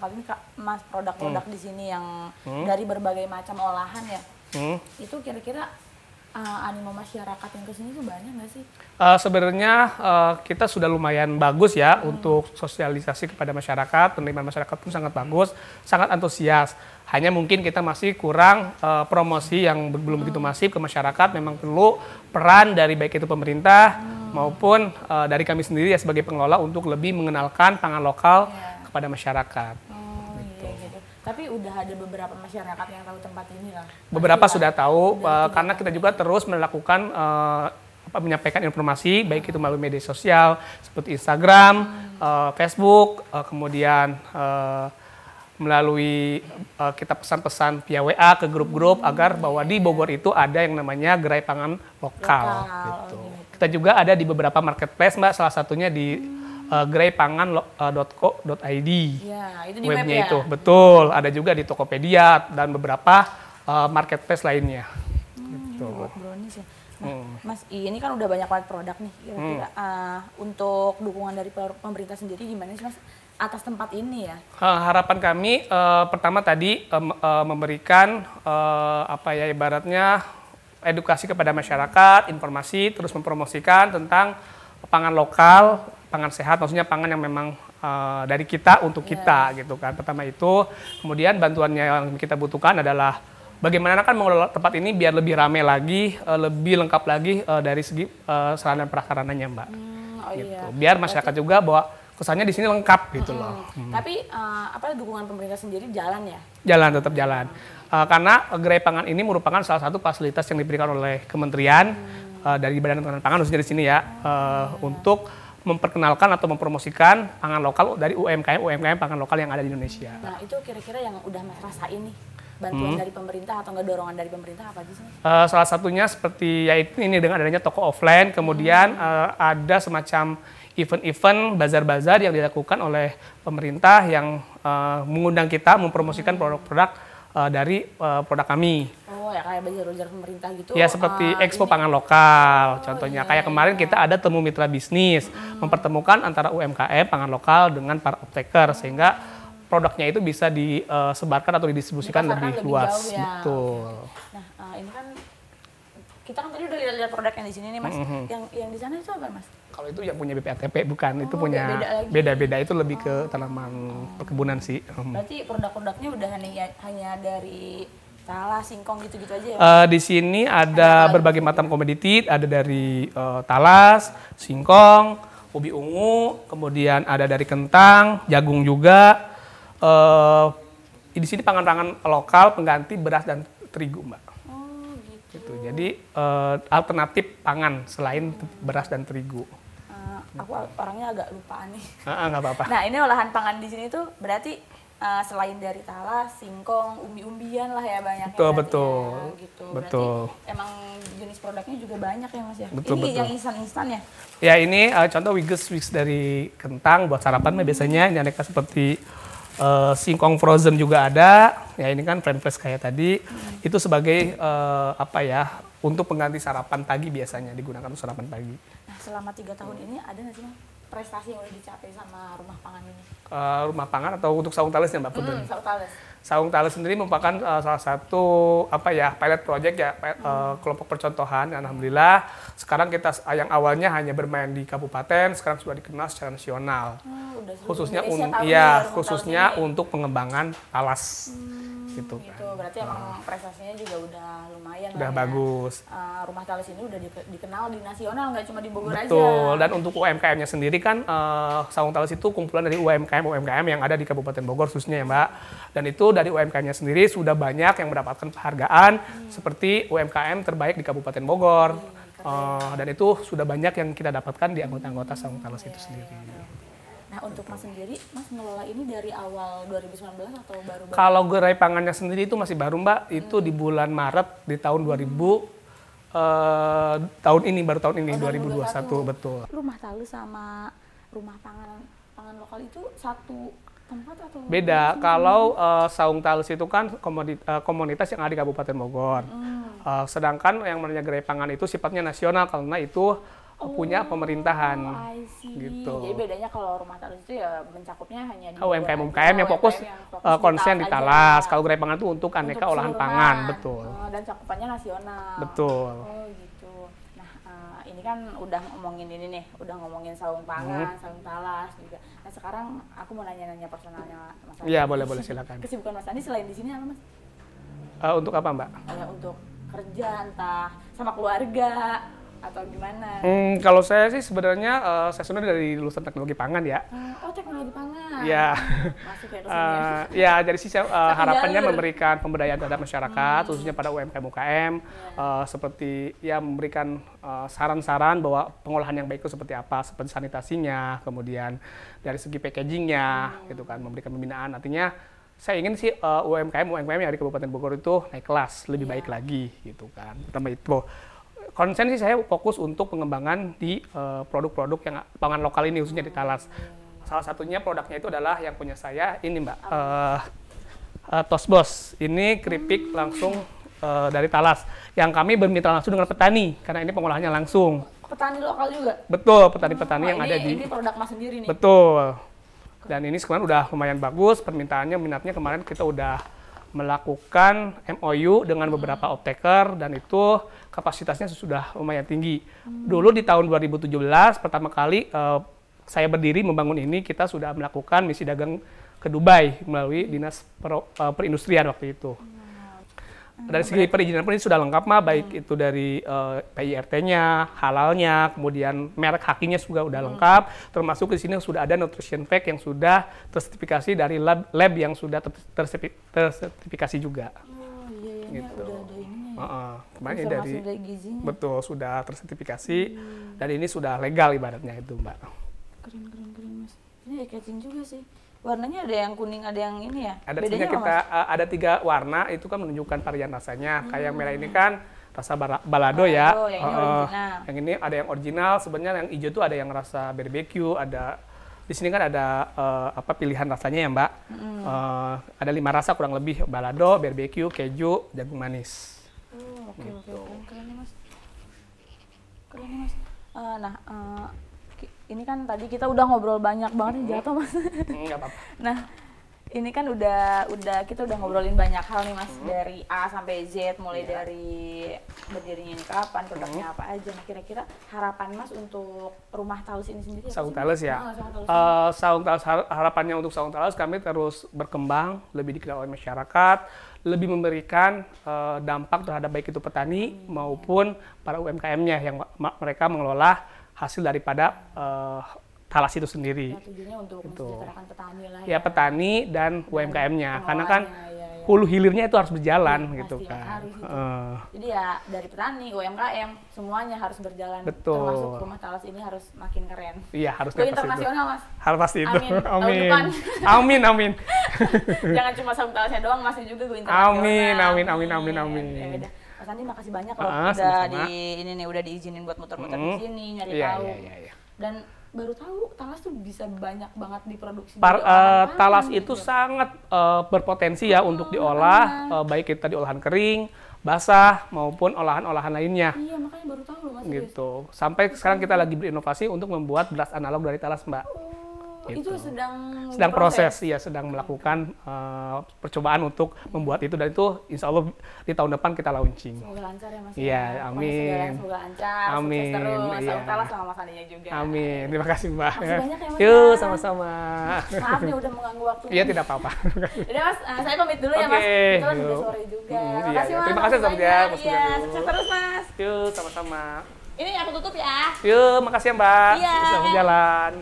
Lokal ini Kak, Mas, produk-produk di sini yang dari berbagai macam olahan ya. Itu kira-kira animo masyarakat yang kesini tuh banyak nggak sih? Sebenarnya kita sudah lumayan bagus ya untuk sosialisasi kepada masyarakat, penerimaan masyarakat pun sangat bagus, sangat antusias. Hanya mungkin kita masih kurang promosi yang belum begitu masif ke masyarakat, memang perlu peran dari baik itu pemerintah maupun dari kami sendiri ya sebagai pengelola untuk lebih mengenalkan pangan lokal kepada masyarakat. Tapi udah ada beberapa masyarakat yang tahu tempat ini lah. Beberapa sudah tahu, karena kita juga terus melakukan menyampaikan informasi, baik itu melalui media sosial seperti Instagram, Facebook, kemudian melalui kita pesan-pesan via WA ke grup-grup agar bahwa di Bogor itu ada yang namanya gerai pangan lokal. Gitu. Kita juga ada di beberapa marketplace, Mbak, salah satunya di geraipangan.co.id. Ya, itu di webnya web ya? itu, betul. Ada juga di Tokopedia dan beberapa marketplace lainnya. Gitu. Buat brownies ya. Nah, Mas, ini kan udah banyak banget produk nih. Kira-kira untuk dukungan dari pemerintah sendiri gimana sih, Mas, atas tempat ini ya? Harapan kami pertama tadi memberikan apa ya ibaratnya edukasi kepada masyarakat, informasi, terus mempromosikan tentang pangan lokal, pangan sehat, maksudnya pangan yang memang dari kita untuk kita gitu kan. Pertama itu, kemudian bantuannya yang kita butuhkan adalah bagaimana kan mengelola tempat ini biar lebih ramai lagi, lebih lengkap lagi dari segi sarana prasarananya, Mbak. Gitu. Biar masyarakat juga bahwa kesannya di sini lengkap gitu loh. Tapi apa dukungan pemerintah sendiri jalan ya? Jalan, tetap jalan. Karena gerai pangan ini merupakan salah satu fasilitas yang diberikan oleh kementerian dari Badan Pangan Pangan khususnya di sini ya untuk memperkenalkan atau mempromosikan pangan lokal dari UMKM pangan lokal yang ada di Indonesia. Nah, itu kira-kira yang udah Mas rasain nih, bantuan dari pemerintah atau enggak dorongan dari pemerintah apa aja sih? Salah satunya seperti yaitu ini dengan adanya toko offline, kemudian ada semacam event-event, bazar-bazar yang dilakukan oleh pemerintah yang mengundang kita mempromosikan produk-produk dari produk kami. Oh ya, kayak bazar-bazar pemerintah gitu? Ya, seperti Expo Pangan Lokal contohnya. Kayak kemarin kita ada temu mitra bisnis, mempertemukan antara UMKM pangan lokal dengan para optaker, sehingga produknya itu bisa disebarkan atau didistribusikan lebih luas. Jauh, ya. Betul. Nah, ini kan kita kan tadi udah lihat produk yang di sini nih, Mas. Yang di sana itu apa, Mas? Kalau itu yang punya BPATP bukan, itu punya beda-beda itu lebih ke tanaman perkebunan sih. Berarti produk-produknya udah hanya dari talas, singkong gitu-gitu aja ya? Di sini ada berbagai macam komoditi, ada dari talas, singkong, ubi ungu, kemudian ada dari kentang, jagung juga. Di sini pangan-pangan lokal pengganti beras dan terigu, Mbak. Oh, gitu. Jadi alternatif pangan selain beras dan terigu. Aku orangnya agak lupaan nih. Nggak apa-apa. Nah, ini olahan pangan di sini tuh berarti selain dari talas, singkong, umbi-umbian lah ya banyak. Betul. Ya, gitu. Betul. Berarti emang jenis produknya juga banyak ya, Mas ya. Betul, ini yang instan-instan ya? Ya, ini contoh wigs dari kentang buat sarapan biasanya ini aneka seperti singkong frozen juga ada. Ya, ini kan fresh kayak tadi. Itu sebagai apa ya? Untuk pengganti sarapan pagi biasanya digunakan untuk sarapan pagi. Nah, selama 3 tahun ini ada nggak sih, Mas, prestasi yang udah dicapai sama rumah pangan ini? Rumah pangan atau untuk Saung Tales ya, Mbak Putri? Saung Tales. Saung Tales sendiri merupakan salah satu apa ya pilot project ya, kelompok percontohan. Alhamdulillah sekarang kita yang awalnya hanya bermain di kabupaten, sekarang sudah dikenal secara nasional. Khususnya untuk pengembangan talas. Gitu kan. Berarti emang prestasinya juga udah lumayan. Udah bagus. Rumah Tales ini udah dikenal di nasional, nggak cuma di Bogor aja. Betul. Dan untuk UMKM-nya sendiri kan Saung Tales itu kumpulan dari UMKM yang ada di Kabupaten Bogor khususnya ya, Mbak. Dan itu dari UMKM-nya sendiri sudah banyak yang mendapatkan penghargaan seperti UMKM terbaik di Kabupaten Bogor. Dan itu sudah banyak yang kita dapatkan di anggota-anggota Saung Tales itu sendiri. Nah, untuk Mas sendiri, Mas ngelola ini dari awal 2019 atau baru-baru? Kalau gerai pangannya sendiri itu masih baru, Mbak. Itu di bulan Maret di tahun 2000, tahun ini 2021, betul. Rumah Tales sama rumah pangan lokal itu satu tempat atau? Beda. Kalau Saung Tales itu kan komunitas yang ada di Kabupaten Bogor. Sedangkan yang namanya gerai pangan itu sifatnya nasional karena itu punya pemerintahan. I see. Gitu. Jadi bedanya kalau rumah talus itu ya mencakupnya hanya di UMKM yang fokus konsen di talas. Kalau gerai pangan itu untuk aneka olahan pangan, betul. Dan cakupannya nasional. Betul. Oh gitu. Nah ini kan udah ngomongin ini nih, udah ngomongin saung pangan, saung talas juga. Nah sekarang aku mau nanya-nanya personalnya Mas Andi. Iya boleh silakan. Kesibukan Mas Andi selain di sini apa Mas? Untuk apa Mbak? Untuk kerja entah sama keluarga atau gimana? Kalau saya sih sebenarnya saya sebenarnya dari lulusan teknologi pangan ya. Oh teknologi pangan. Ya. Masuk ya ke sini. Ya jadi sih harapannya memberikan pemberdayaan terhadap masyarakat, khususnya pada UMKM, seperti ya memberikan saran-saran bahwa pengolahan yang baik itu seperti apa, seperti sanitasinya, kemudian dari segi packagingnya, gitu kan, memberikan pembinaan. Artinya saya ingin sih UMKM yang di Kabupaten Bogor itu naik kelas, lebih baik lagi, gitu kan. Pertama itu. Konsen sih saya fokus untuk pengembangan di produk-produk yang pangan lokal ini khususnya di Talas. Salah satunya produknya itu adalah yang punya saya ini Mbak, Tosbos. Ini keripik langsung dari Talas yang kami bermitra langsung dengan petani karena ini pengolahannya langsung. Petani lokal juga? Betul, petani-petani yang ada di. Ini produk Mas sendiri nih? Betul. Dan ini sekarang udah lumayan bagus permintaannya, minatnya kemarin kita udah melakukan MOU dengan beberapa off-taker dan itu kapasitasnya sudah lumayan tinggi. Dulu di tahun 2017 pertama kali saya berdiri membangun ini, kita sudah melakukan misi dagang ke Dubai melalui Dinas Perindustrian waktu itu. Dari segi perizinan pun ini sudah lengkap mah, baik itu dari PIRT-nya, halalnya, kemudian merek hakinya juga udah lengkap, termasuk di sini sudah ada nutrition fact yang sudah tersertifikasi dari lab yang sudah tersertifikasi juga. Oh iya, gitu. Udah ada ininya. Kemarin dari gizinya. Betul, sudah tersertifikasi dan ini sudah legal ibaratnya itu Mbak. Keren Mas. Ini catching juga sih. Warnanya ada yang kuning, ada yang ini ya? Ada ada 3 warna, itu kan menunjukkan varian rasanya. Kayak yang merah ini kan rasa balado ya. Yang ini original. Yang ini ada yang original, sebenarnya yang hijau itu ada yang rasa barbecue, ada di sini kan ada pilihan rasanya ya Mbak. Ada 5 rasa kurang lebih, balado, barbecue, keju, jagung manis. Oke. Keren nih Mas. Ini kan tadi kita udah ngobrol banyak banget nih, jatuh Mas. Nggak apa-apa. Nah, ini kan kita udah ngobrolin banyak hal nih Mas, dari A sampai Z, mulai dari berdirinya ini kapan, produknya apa aja. Nah, kira-kira harapan Mas untuk rumah Talus ini sendiri? Saung Talus ya. Saung Talus, harapannya untuk Saung Talus kami terus berkembang, lebih dikenal oleh masyarakat, lebih memberikan dampak terhadap baik itu petani maupun para UMKM-nya yang mereka mengelola hasil daripada talas itu sendiri. Ya, tujuannya untuk mensejahterakan petani lah ya. Petani dan UMKM-nya, karena kan hulu hilirnya itu harus berjalan gitu kan. Harus itu. Jadi ya dari petani, UMKM, semuanya harus berjalan. Betul. Termasuk rumah talas ini harus makin keren. Iya, harus internasional Mas. Harus pasti itu. Amin. Amin. Jangan cuma saung talasnya doang, masih juga go internasional. Amin. Ya, Mas Andi makasih banyak loh udah diizinin buat muter-muter di sini, nyari tahu. Iya. Dan baru tahu talas tuh bisa banyak banget diproduksi. Talas itu sangat berpotensi ya untuk diolah, baik kita di olahan kering, basah maupun olahan-olahan lainnya. Iya, makanya baru tahu loh Mas. Gitu. Sampai sekarang kita lagi berinovasi untuk membuat beras analog dari talas, Mbak. Gitu. Itu sedang proses, ya, sedang melakukan percobaan untuk membuat itu, dan itu insya Allah di tahun depan kita launching. Semoga lancar ya Mas. Iya, amin. Semoga lancar, amin. Sukses terus, iya. Saung Talas sama Mas Andinya juga. Amin, terima kasih Mbak. Makasih banyak ya Mas. Yuk, sama-sama. Maaf nih udah mengganggu waktu. Iya, tidak apa-apa. Udah Mas, saya pamit dulu ya Mas. Kebetulan udah sore juga. Makasih Mas. Terima kasih Sobat ya. Iya, sukses terus Mas. Yuk, sama-sama. Ini aku tutup ya. Yuk, makasih ya Mbak. Iya. Sudah berjalan.